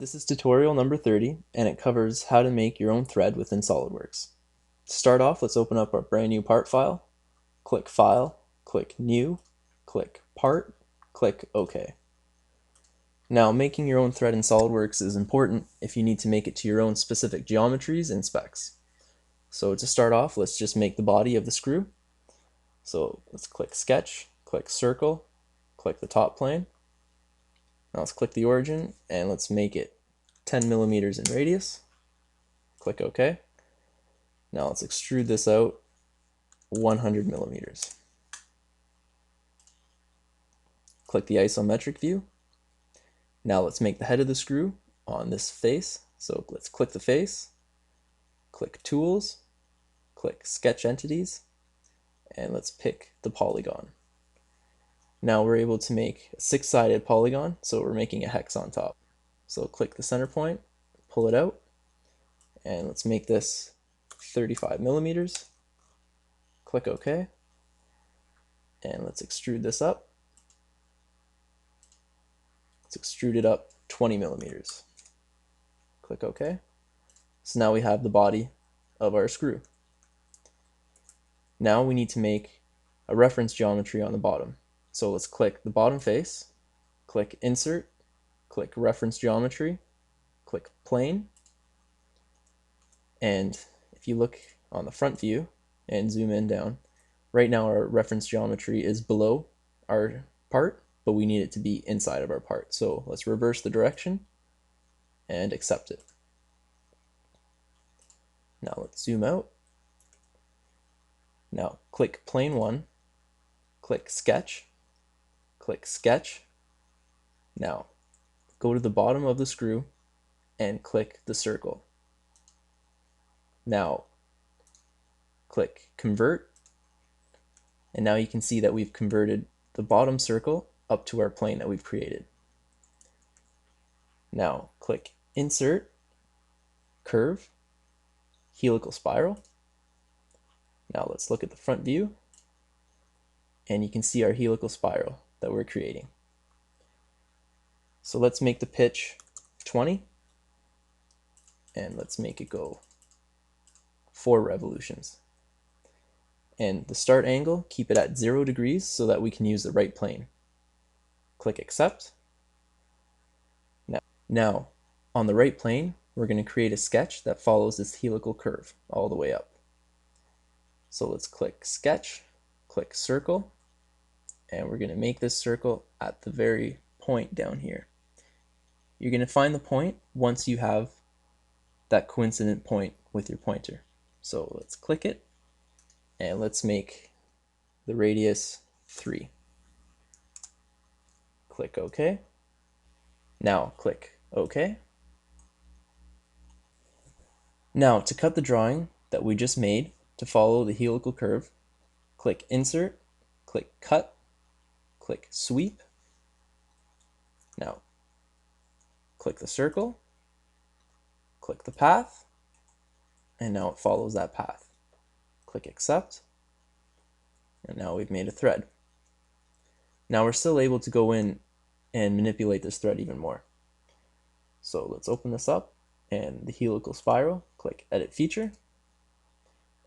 This is tutorial number 30, and it covers how to make your own thread within SOLIDWORks. To start off, let's open up our brand new part file, click File, click New, click Part, click OK. Now, making your own thread in SOLIDWORks is important if you need to make it to your own specific geometries and specs. So to start off, let's just make the body of the screw. So let's click Sketch, click Circle, click the top plane. Now let's click the origin and let's make it 10 millimeters in radius. Click OK. Now let's extrude this out 100 millimeters. Click the isometric view. Now let's make the head of the screw on this face. So let's click the face, click Tools, click Sketch Entities, and let's pick the polygon. Now we're able to make a six-sided polygon, so we're making a hex on top. So click the center point, pull it out, and let's make this 35 millimeters. Click OK, and let's extrude this up. Let's extrude it up 20 millimeters. Click OK. So now we have the body of our screw. Now we need to make a reference geometry on the bottom. So let's click the bottom face, click Insert, click Reference Geometry, click Plane, and if you look on the front view and zoom in down, right now our reference geometry is below our part, but we need it to be inside of our part. So let's reverse the direction and accept it. Now let's zoom out. Now click Plane 1, click Sketch, click Sketch. Now go to the bottom of the screw and click the circle. Now click Convert, and now you can see that we've converted the bottom circle up to our plane that we've created. Now click Insert, Curve, Helical Spiral. Now let's look at the front view, and you can see our helical spiral that we're creating. So let's make the pitch 20, and let's make it go 4 revolutions. And the start angle, keep it at 0 degrees so that we can use the right plane. Click Accept. Now on the right plane, we're going to create a sketch that follows this helical curve all the way up. So let's click Sketch, click Circle, and we're going to make this circle at the very point down here. You're going to find the point once you have that coincident point with your pointer. So let's click it, and let's make the radius 3. Click OK. Now click OK. Now to cut the drawing that we just made to follow the helical curve, click Insert, click Cut, click Sweep. Now click the circle, click the path, and now it follows that path. Click Accept, and now we've made a thread. Now we're still able to go in and manipulate this thread even more. So let's open this up, and the helical spiral, click Edit Feature,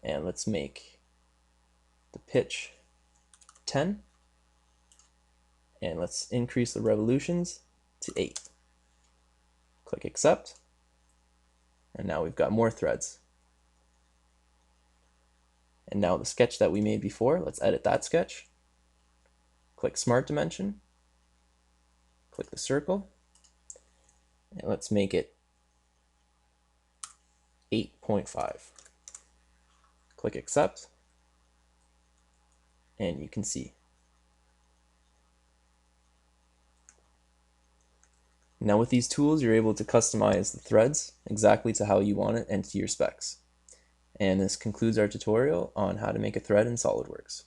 and let's make the pitch 10, and let's increase the revolutions to 8. Click Accept, and now we've got more threads. And now the sketch that we made before, let's edit that sketch. Click Smart Dimension, click the circle, and let's make it 8.5. Click Accept, and you can see. Now with these tools, you're able to customize the threads exactly to how you want it and to your specs. And this concludes our tutorial on how to make a thread in SOLIDWORKS.